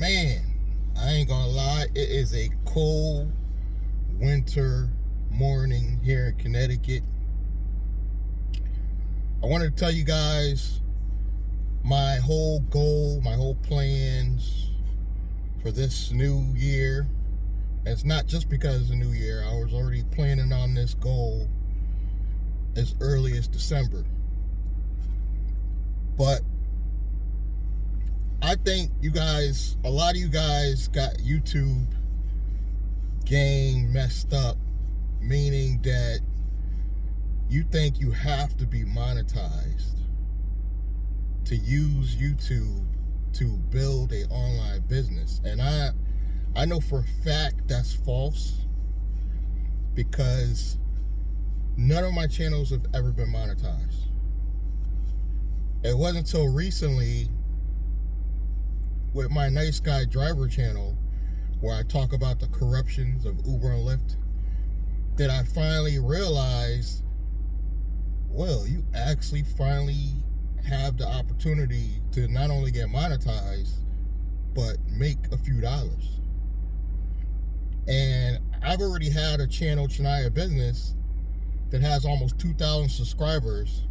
Man, I ain't gonna lie, it is a cold winter morning here in Connecticut. I wanted to tell you guys my whole goal, my whole plans for this new year. And it's not just because it's a new year. I was already planning on this goal as early as December. But I think a lot of you guys got YouTube game messed up, meaning that you think you have to be monetized to use YouTube to build an online business. And I know for a fact that's false, because none of my channels have ever been monetized. It wasn't until recently with my Nice Guy Driver channel, where I talk about the corruptions of Uber and Lyft, that I finally realized, well, you actually finally have the opportunity to not only get monetized, but make a few dollars. And I've already had a channel, Chania Business, that has almost 2,000 subscribers,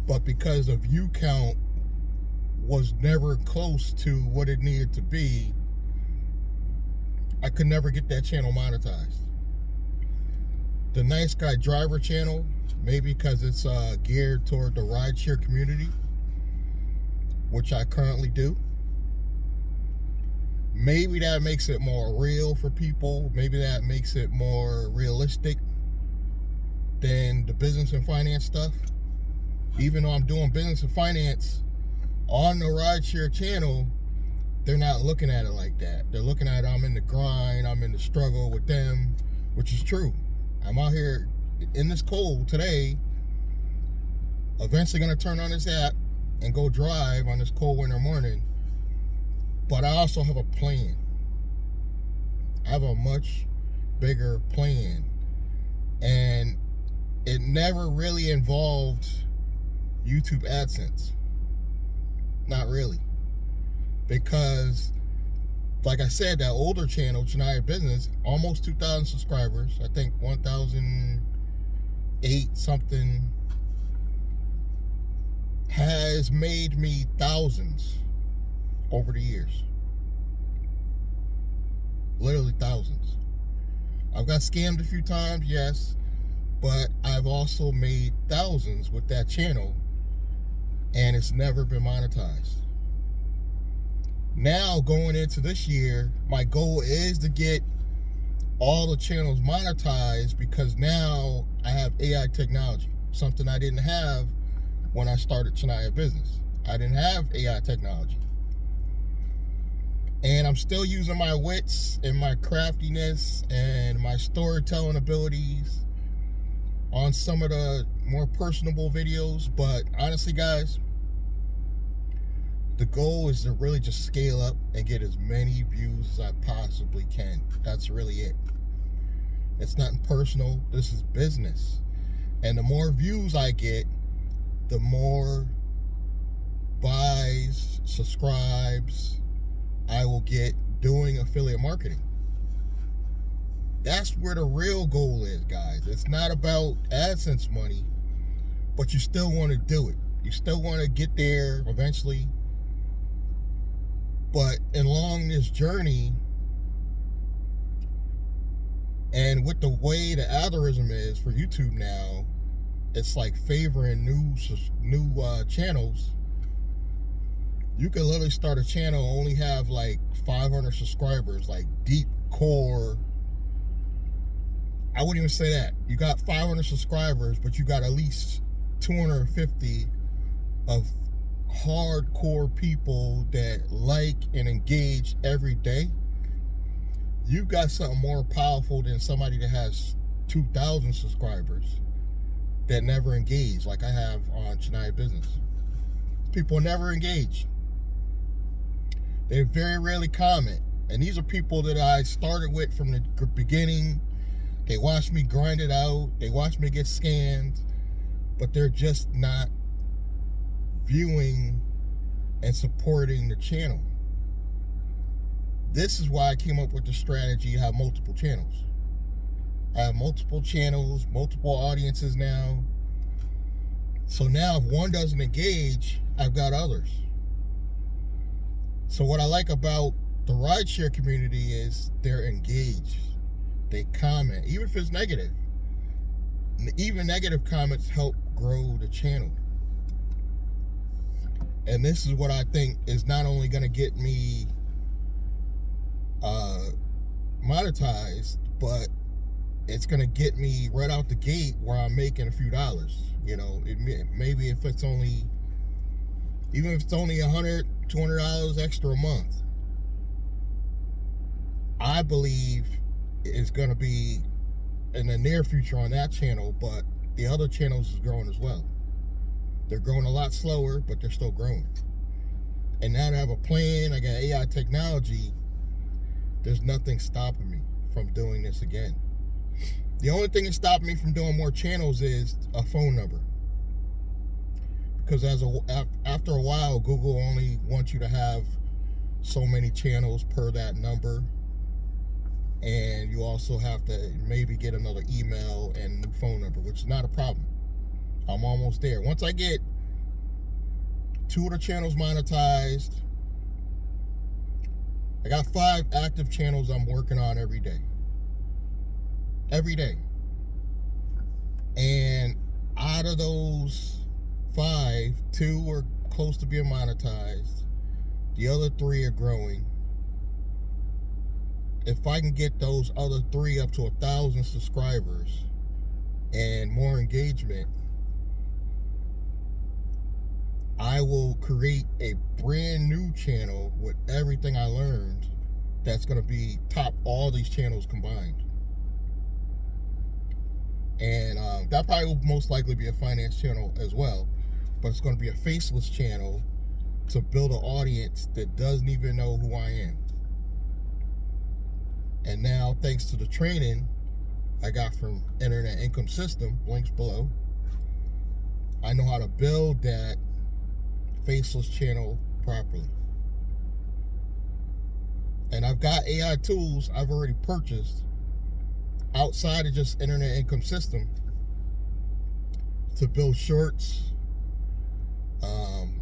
but because of view count was never close to what it needed to be, I could never get that channel monetized. The Nice Guy Driver channel, maybe because it's geared toward the rideshare community, which I currently do. Maybe that makes it more real for people. Maybe that makes it more realistic than the business and finance stuff. Even though I'm doing business and finance on the rideshare channel, they're not looking at it like that. They're looking at it, I'm in the grind, I'm in the struggle with them, which is true. I'm out here in this cold today, eventually gonna turn on this app and go drive on this cold winter morning. But I also have a plan. I have a much bigger plan. And it never really involved YouTube AdSense. Not really. Because, like I said, that older channel, Chania Business, almost 2,000 subscribers. I think 1,008 something, has made me thousands over the years. Literally thousands. I've got scammed a few times, yes, but I've also made thousands with that channel, and it's never been monetized. Now, going into this year, my goal is to get all the channels monetized, because now I have AI technology, something I didn't have when I started Chania Business. I didn't have AI technology. And I'm still using my wits and my craftiness and my storytelling abilities on some of the more personable videos. But honestly, guys, the goal is to really just scale up and get as many views as I possibly can. That's really it. It's nothing personal. This is business. And the more views I get, the more buys, subscribes I will get doing affiliate marketing. That's where the real goal is, guys. It's not about AdSense money, but you still want to do it. You still want to get there eventually. But along this journey, and with the way the algorithm is for YouTube now, it's like favoring new channels. You can literally start a channel, only have like 500 subscribers, like deep core. I wouldn't even say that. You got 500 subscribers, but you got at least 250 of hardcore people that like and engage every day. You've got something more powerful than somebody that has 2,000 subscribers that never engage, like I have on Chania Business. People never engage. They very rarely comment. And these are people that I started with from the beginning. They watched me grind it out. They watched me get scammed. But they're just not viewing and supporting the channel. This is why I came up with the strategy to have multiple channels. I have multiple channels, multiple audiences now. So now if one doesn't engage, I've got others. So what I like about the rideshare community is they're engaged. They comment, even if it's negative. Even negative comments help grow the channel. And this is what I think is not only going to get me monetized, but it's going to get me right out the gate where I'm making a few dollars. You know, maybe if it's only, even if it's only $100, $200 extra a month, I believe it's going to be in the near future on that channel, but the other channels is growing as well. They're growing a lot slower, but they're still growing. And now that I have a plan, I got AI technology, there's nothing stopping me from doing this again. The only thing that's stopping me from doing more channels is a phone number. Because after a while, Google only wants you to have so many channels per that number. And you also have to maybe get another email and new phone number, which is not a problem. I'm almost there. Once I get 2 of the channels monetized, I got 5 active channels I'm working on every day. Every day. And out of those 5, 2 are close to being monetized. The other 3 are growing. If I can get those other 3 up to 1,000 subscribers and more engagement, I will create a brand new channel with everything I learned that's going to be top all these channels combined. And that probably will most likely be a finance channel as well, but it's going to be a faceless channel to build an audience that doesn't even know who I am. And now, thanks to the training I got from Internet Income System, links below, I know how to build that faceless channel properly. And I've got AI tools I've already purchased outside of just Internet Income System to build shorts.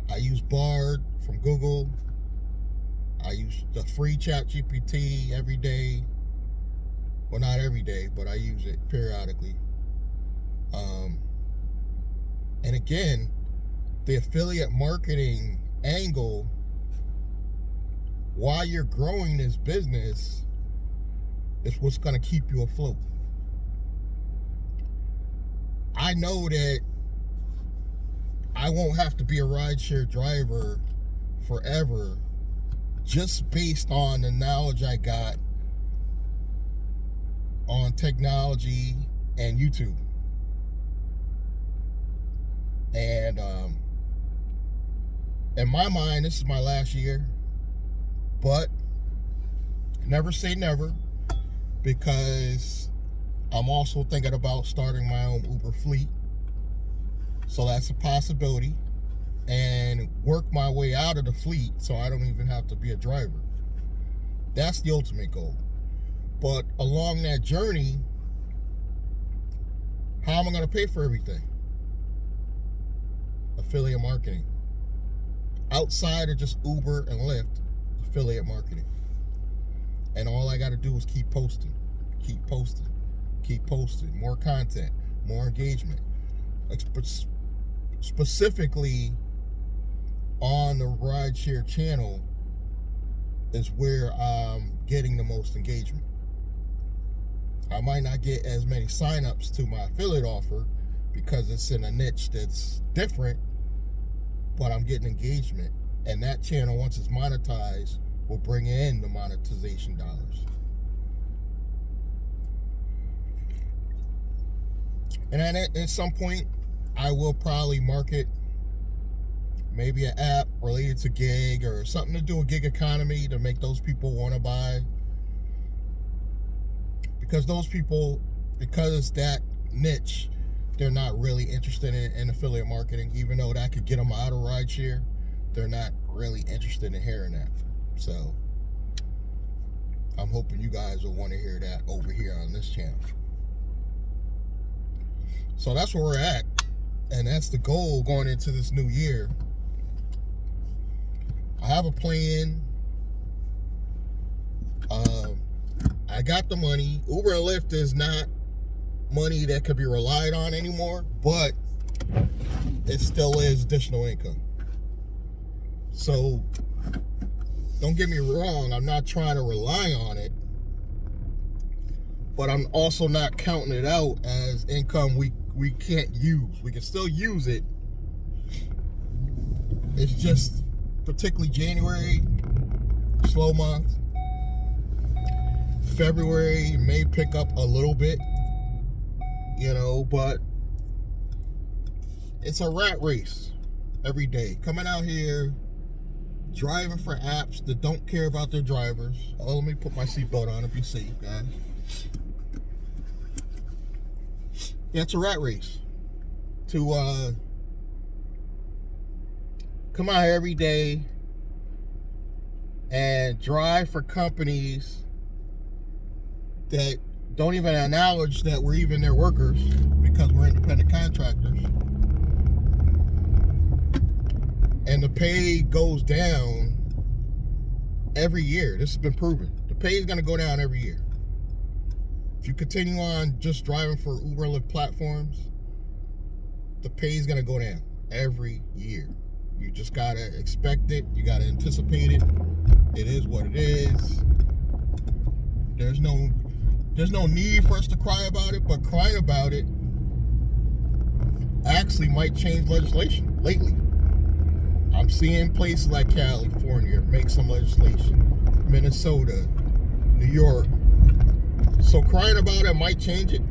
I use Bard from Google. I use the free ChatGPT every day. Well, not every day, but I use it periodically. And again, the affiliate marketing angle, while you're growing this business, is what's going to keep you afloat. I know that I won't have to be a rideshare driver forever just based on the knowledge I got on technology and YouTube. And in my mind, this is my last year, but never say never, because I'm also thinking about starting my own Uber fleet. So that's a possibility, and work my way out of the fleet so I don't even have to be a driver. That's the ultimate goal. But along that journey, how am I going to pay for everything? Affiliate marketing. Outside of just Uber and Lyft, affiliate marketing. And all I got to do is keep posting, keep posting, keep posting. More content, more engagement. Specifically on the rideshare channel is where I'm getting the most engagement. I might not get as many signups to my affiliate offer because it's in a niche that's different, but I'm getting engagement. And that channel, once it's monetized, will bring in the monetization dollars. And at some point, I will probably market maybe an app related to gig or something to do with gig economy to make those people want to buy. Because those people, because it's that niche, they're not really interested in affiliate marketing, even though that could get them out of rideshare. They're not really interested in hearing that. So I'm hoping you guys will want to hear that over here on this channel. So that's where we're at, and that's the goal going into this new year. I have a plan. I got the money. Uber and Lyft is not money that could be relied on anymore, but it still is additional income. So don't get me wrong, I'm not trying to rely on it, but I'm also not counting it out as income we can't use. We can still use it. It's just particularly January, slow month. February may pick up a little bit, you know, but it's a rat race every day. Coming out here, driving for apps that don't care about their drivers. Oh, let me put my seatbelt on to be safe, guys. Yeah, it's a rat race to come out here every day and drive for companies that don't even acknowledge that we're even their workers because we're independent contractors. And the pay goes down every year. This has been proven. The pay is going to go down every year. If you continue on just driving for Uber and Lyft platforms, the pay is going to go down every year. You just got to expect it. You got to anticipate it. It is what it is. There's no need for us to cry about it, but crying about it actually might change legislation lately. I'm seeing places like California make some legislation, Minnesota, New York. So crying about it might change it.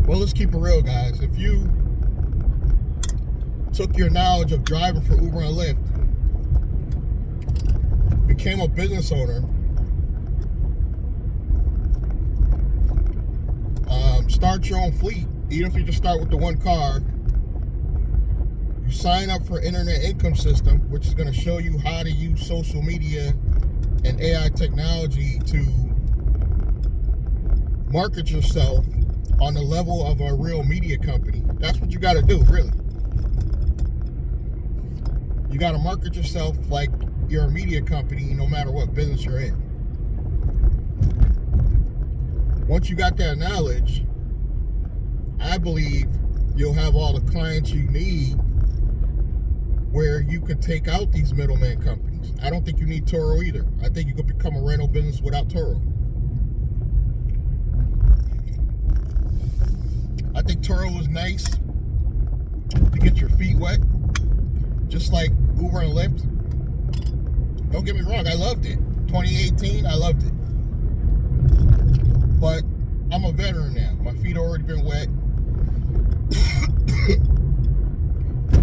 Well, let's keep it real, guys. If you took your knowledge of driving for Uber and Lyft, became a business owner, start your own fleet, even if you just start with the one car. You sign up for Internet Income System, which is going to show you how to use social media and AI technology to market yourself on the level of a real media company. That's what you got to do, really. You got to market yourself like you're a media company, no matter what business you're in. Once you got that knowledge, I believe you'll have all the clients you need where you could take out these middleman companies. I don't think you need Turo either. I think you could become a rental business without Turo. I think Turo is nice to get your feet wet, just like Uber and Lyft. Don't get me wrong, I loved it. 2018, I loved it. But I'm a veteran now. My feet already been wet.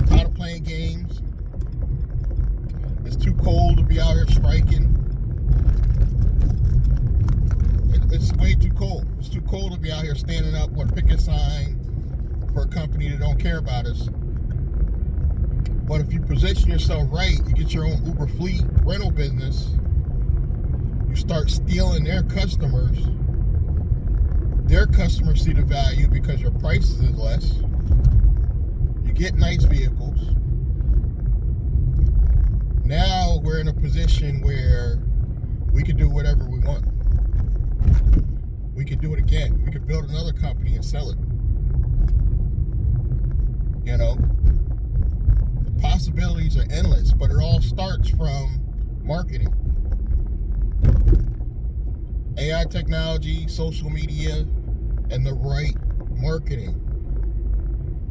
Tired of playing games. It's too cold to be out here striking. It's way too cold. It's too cold to be out here standing up with a picket sign for a company that don't care about us. But if you position yourself right, you get your own Uber fleet rental business, you start stealing their customers. Their customers see the value because your price is less. You get nice vehicles. Now we're in a position where we can do whatever we want. We could do it again. We could build another company and sell it. You know, the possibilities are endless, but it all starts from marketing. AI technology, social media, and the right marketing.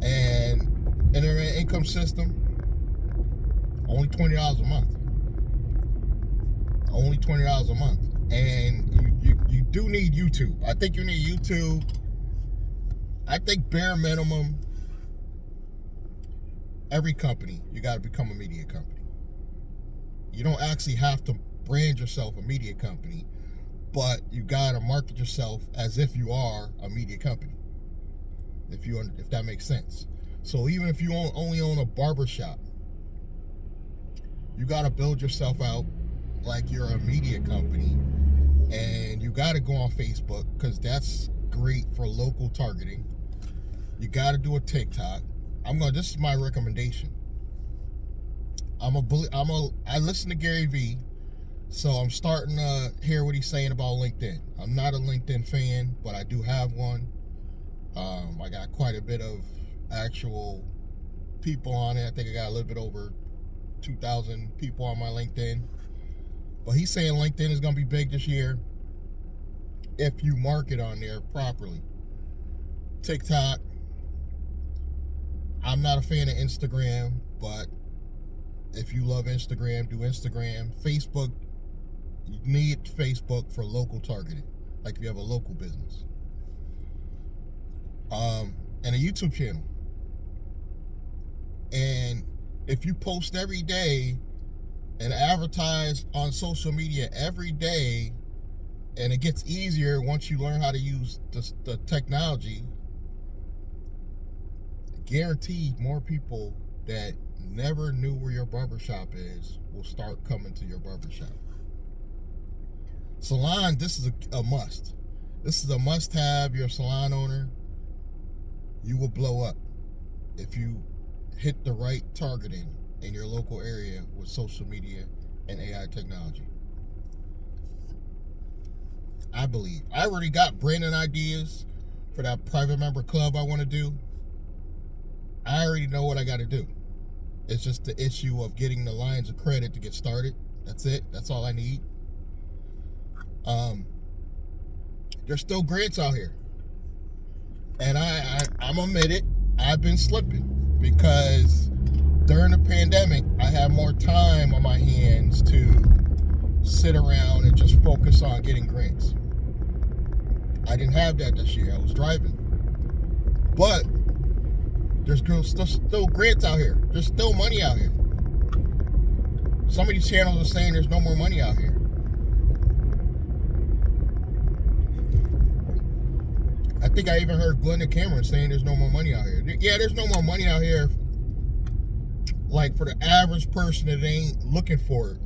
And Internet Income System, only $20 a month. Only $20 a month. And you do need YouTube. I think you need YouTube. I think bare minimum, every company, you got to become a media company. You don't actually have to brand yourself a media company, but you got to market yourself as if you are a media company. If that makes sense. So even if you only own a barber shop, you got to build yourself out like you're a media company, and you got to go on Facebook because that's great for local targeting. You got to do a TikTok. This is my recommendation. I listen to Gary Vee, so I'm starting to hear what he's saying about LinkedIn. I'm not a LinkedIn fan, but I do have one. I got quite a bit of actual people on it. I think I got a little bit over 2,000 people on my LinkedIn. But he's saying LinkedIn is going to be big this year if you market on there properly. TikTok, I'm not a fan of Instagram, but if you love Instagram, do Instagram. Facebook, you need Facebook for local targeting, like if you have a local business. And a YouTube channel. And if you post every day and advertise on social media every day, and it gets easier once you learn how to use the technology, guaranteed more people that never knew where your barbershop is will start coming to your barbershop. Salon, this is a must. This is a must-have. You're a salon owner, you will blow up if you hit the right targeting in your local area with social media and AI technology. I believe. I already got branding ideas for that private member club I want to do. I already know what I got to do. It's just the issue of getting the lines of credit to get started. That's it. That's all I need. There's still grants out here. And I'm admitted, I've been slipping because during the pandemic, I had more time on my hands to sit around and just focus on getting grants. I didn't have that this year. I was driving. But there's still grants out here. There's still money out here. Some of these channels are saying there's no more money out here. I think I even heard Glenda Cameron saying there's no more money out here. Yeah, there's no more money out here, like for the average person that ain't looking for it.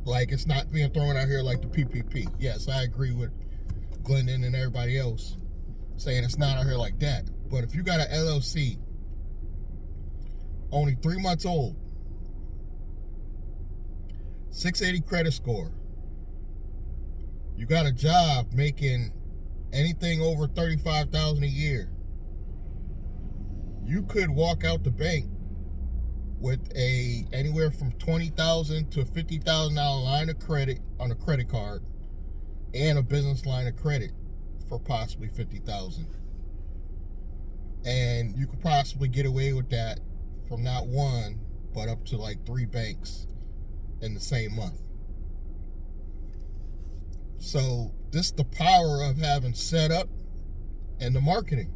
Like it's not being thrown out here like the PPP. Yes, I agree with Glenda and everybody else saying it's not out here like that. But if you got an LLC, only 3 months old, 680 credit score, you got a job making anything over $35,000 a year, you could walk out the bank with anywhere from $20,000 to $50,000 line of credit on a credit card and a business line of credit for possibly $50,000. And you could possibly get away with that from not one, but up to like 3 banks in the same month. So this is the power of having setup and the marketing.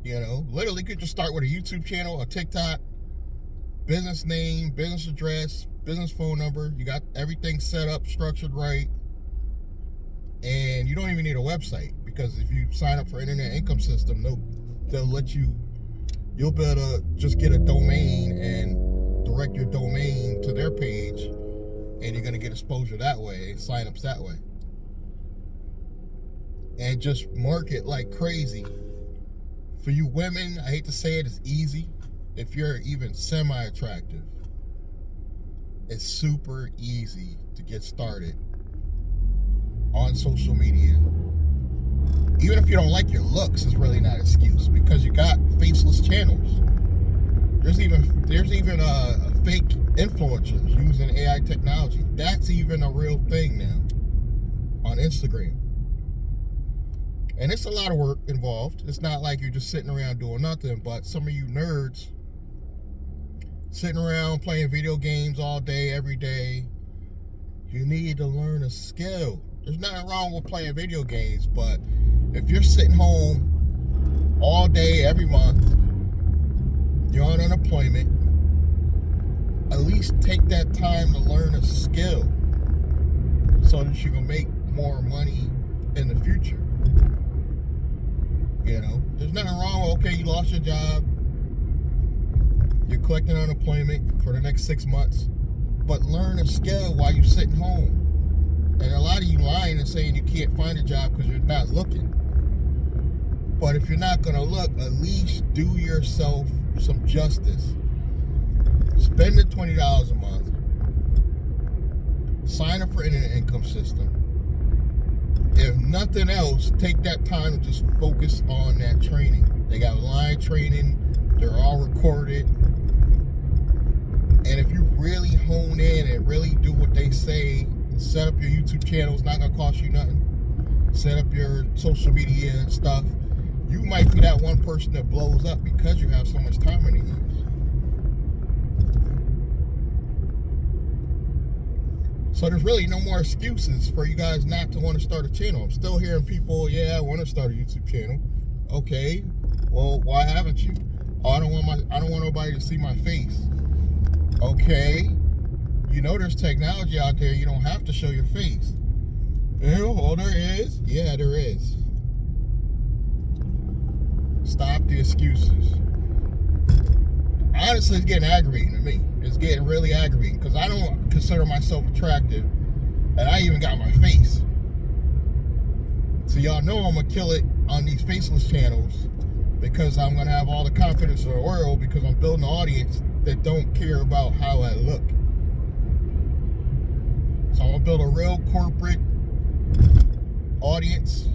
You know, literally you could just start with a YouTube channel, a TikTok, business name, business address, business phone number. You got everything set up, structured right. And you don't even need a website, because if you sign up for Internet Income System, they'll let you'll be able to just get a domain and direct your domain to their page, and you're going to get exposure that way, signups that way. And just market like crazy. For you women, I hate to say it, it's easy. If you're even semi-attractive, it's super easy to get started on social media. Even if you don't like your looks, it's really not an excuse, because you got faceless channels. There's even a fake influencers using AI technology. That's even a real thing now on Instagram. And it's a lot of work involved. It's not like you're just sitting around doing nothing, but some of you nerds sitting around playing video games all day, every day, you need to learn a skill. There's nothing wrong with playing video games, but if you're sitting home all day, every month, you're on unemployment, at least take that time to learn a skill so that you can make more money in the future. You know, there's nothing wrong with, okay, you lost your job, you're collecting unemployment for the next 6 months. but learn a skill while you're sitting home. And a lot of you lying and saying you can't find a job because you're not looking. But if you're not going to look, at least do yourself some justice. Spend the $20 a month. Sign up for internet income system. If nothing else, take that time to just focus on that training. They got live training. They're all recorded. And if you really hone in and really do what they say, set up your YouTube channel, it's not going to cost you nothing. Set up your social media and stuff. You might be that one person that blows up because you have so much time in your hands. So there's really no more excuses for you guys not to want to start a channel. I'm still hearing people, yeah, I want to start a YouTube channel. Okay, well, why haven't you? Oh, I don't want nobody to see my face. Okay, you know there's technology out there. You don't have to show your face. Oh, there is? Yeah, there is. Stop the excuses. Honestly, it's getting aggravating to me. It's getting really aggravating because I don't consider myself attractive, and I even got my face. So y'all know I'm gonna kill it on these faceless channels because I'm gonna have all the confidence in the world because I'm building an audience that don't care about how I look. So I'm gonna build a real corporate audience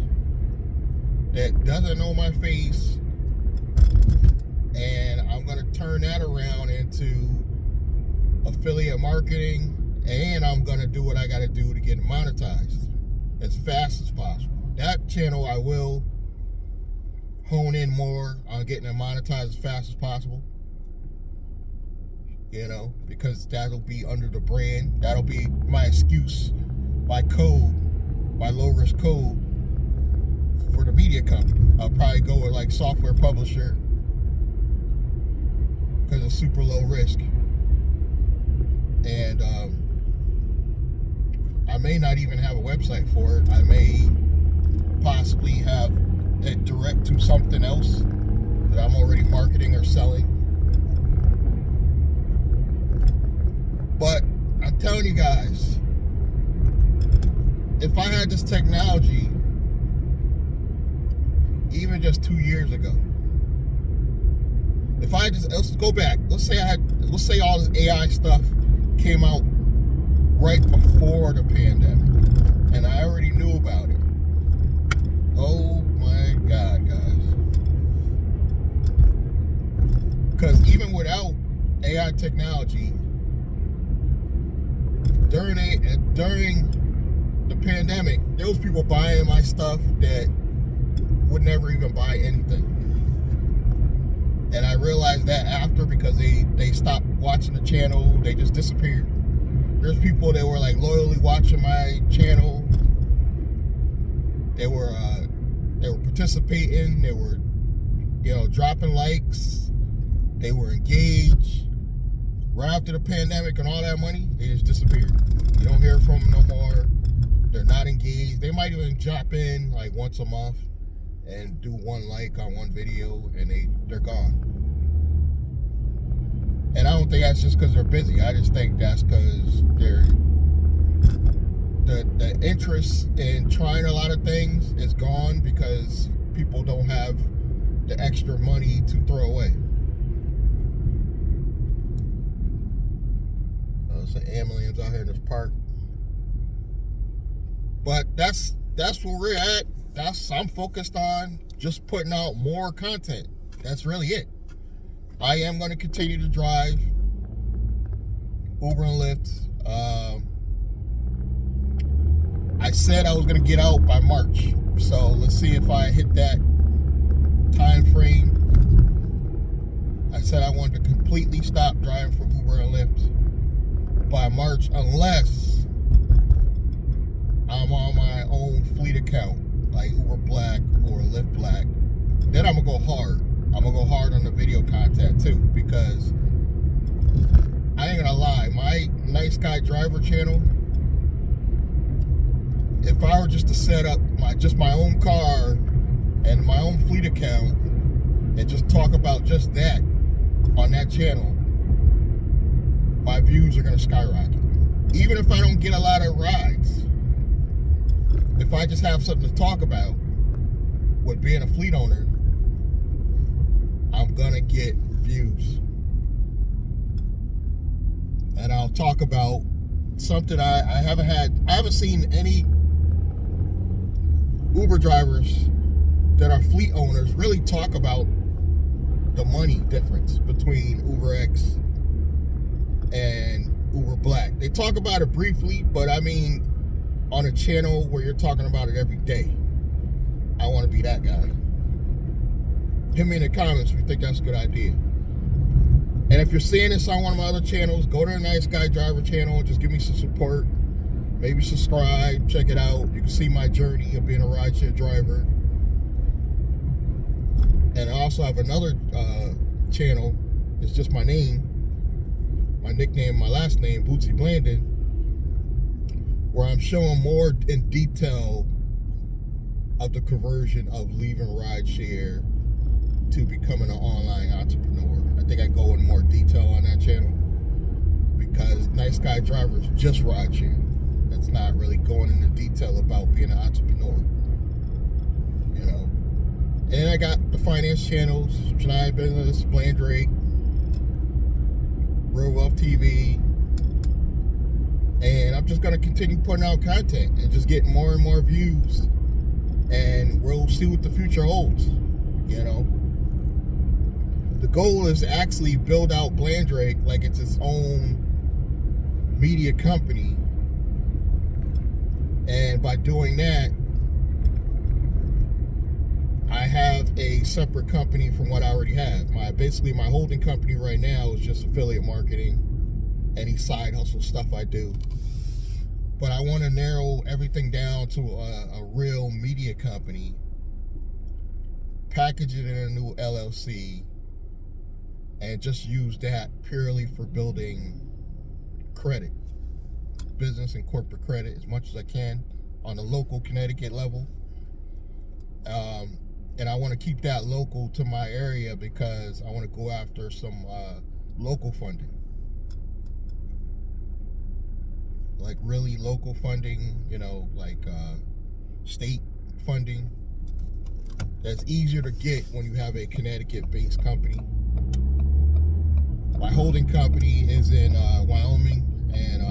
that doesn't know my face, and I'm gonna turn that around into affiliate marketing, and I'm gonna do what I gotta do to get monetized as fast as possible. That channel I will hone in more on getting it monetized as fast as possible. You know, because that'll be under the brand. That'll be my excuse, my code, my low risk code for the media company. I'll probably go with like software publisher because it's super low risk. And I may not even have a website for it. I may possibly have it direct to something else that I'm already marketing or selling. But I'm telling you guys, if I had this technology even just 2 years ago, if I just, let's go back, let's say all this AI stuff came out right before the pandemic and I already knew about it. Oh my God, guys. Because even without AI technology, during the pandemic, there was people buying my stuff that would never even buy anything. And I realized that after, because they stopped watching the channel, they just disappeared. There's people that were like loyally watching my channel. They were participating. They were, you know, dropping likes. They were engaged. Right after the pandemic and all that money, they just disappeared. You don't hear from them no more. They're not engaged. They might even drop in like once a month and do one like on one video, and they're gone. And I don't think that's just because they're busy. I just think that's because the interest in trying a lot of things is gone because people don't have the extra money to throw away. Some ambulance out here in this park. But that's where we're at. I'm focused on just putting out more content. That's really it. I am going to continue to drive Uber and Lyft. I said I was going to get out by March. So let's see if I hit that time frame. I said I wanted to completely stop driving for Uber and Lyft by March, unless I'm on my own fleet account, like Uber Black or Lyft Black. Then I'm gonna go hard. I'm gonna go hard on the video content too, because I ain't gonna lie, my Nice Guy Driver channel, if I were just to set up my own car and my own fleet account and just talk about just that on that channel, my views are going to skyrocket. Even if I don't get a lot of rides, if I just have something to talk about with being a fleet owner, I'm going to get views. And I'll talk about something I haven't seen any Uber drivers that are fleet owners really talk about the money difference between UberX and Uber Black. They talk about it briefly, but I mean, on a channel where you're talking about it every day. I want to be that guy. Hit me in the comments if you think that's a good idea. And if you're seeing this on one of my other channels, go to the Nice Guy Driver channel and just give me some support. Maybe subscribe, check it out. You can see my journey of being a rideshare driver. And I also have another channel. It's just my name, my nickname, my last name, Bootsy Blandon, where I'm showing more in detail of the conversion of leaving rideshare to becoming an online entrepreneur. I think I go in more detail on that channel because Nice Guy Driver is just rideshare. That's not really going into detail about being an entrepreneur, you know. And I got the finance channels, Janai Business, Blandrake, Real Wealth TV, and I'm just gonna continue putting out content and just getting more and more views, and we'll see what the future holds, you know. The goal is to actually build out Blandrake like it's its own media company. And by doing that, I have a separate company from what I already have. Basically my holding company right now is just affiliate marketing, any side hustle stuff I do. But I want to narrow everything down to a real media company, package it in a new LLC, and just use that purely for building credit, business and corporate credit as much as I can on the local Connecticut level. And I want to keep that local to my area because I want to go after some local funding. Like really local funding, you know, like state funding. That's easier to get when you have a Connecticut-based company. My holding company is in Wyoming, and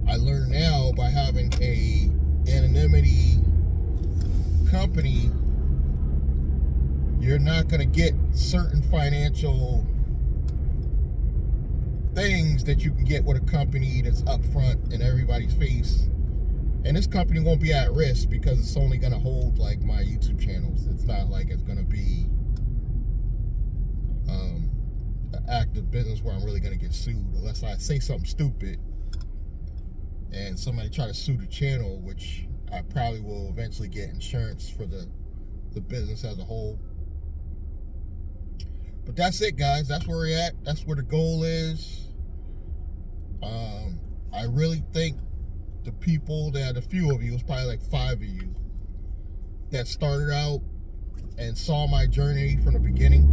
I learned now by having a anonymity company, you're not going to get certain financial things that you can get with a company that's upfront in everybody's face. And this company won't be at risk because it's only going to hold like my YouTube channels. It's not like it's going to be an active business where I'm really going to get sued unless I say something stupid and somebody try to sue the channel, which I probably will eventually get insurance for the business as a whole. But that's it, guys. That's where we're at. That's where the goal is. I really think the people that, a few of you, it's probably like 5 of you, that started out and saw my journey from the beginning.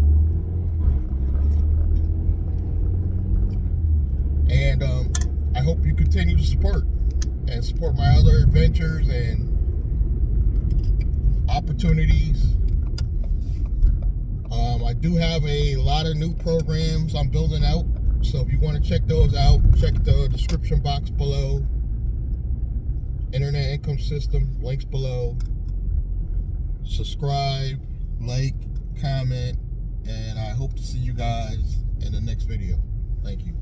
And I hope you continue to support my other adventures and opportunities. I do have a lot of new programs I'm building out, so if you want to check those out, check the description box below. Internet income system, links below. Subscribe, like, comment, and I hope to see you guys in the next video. Thank you.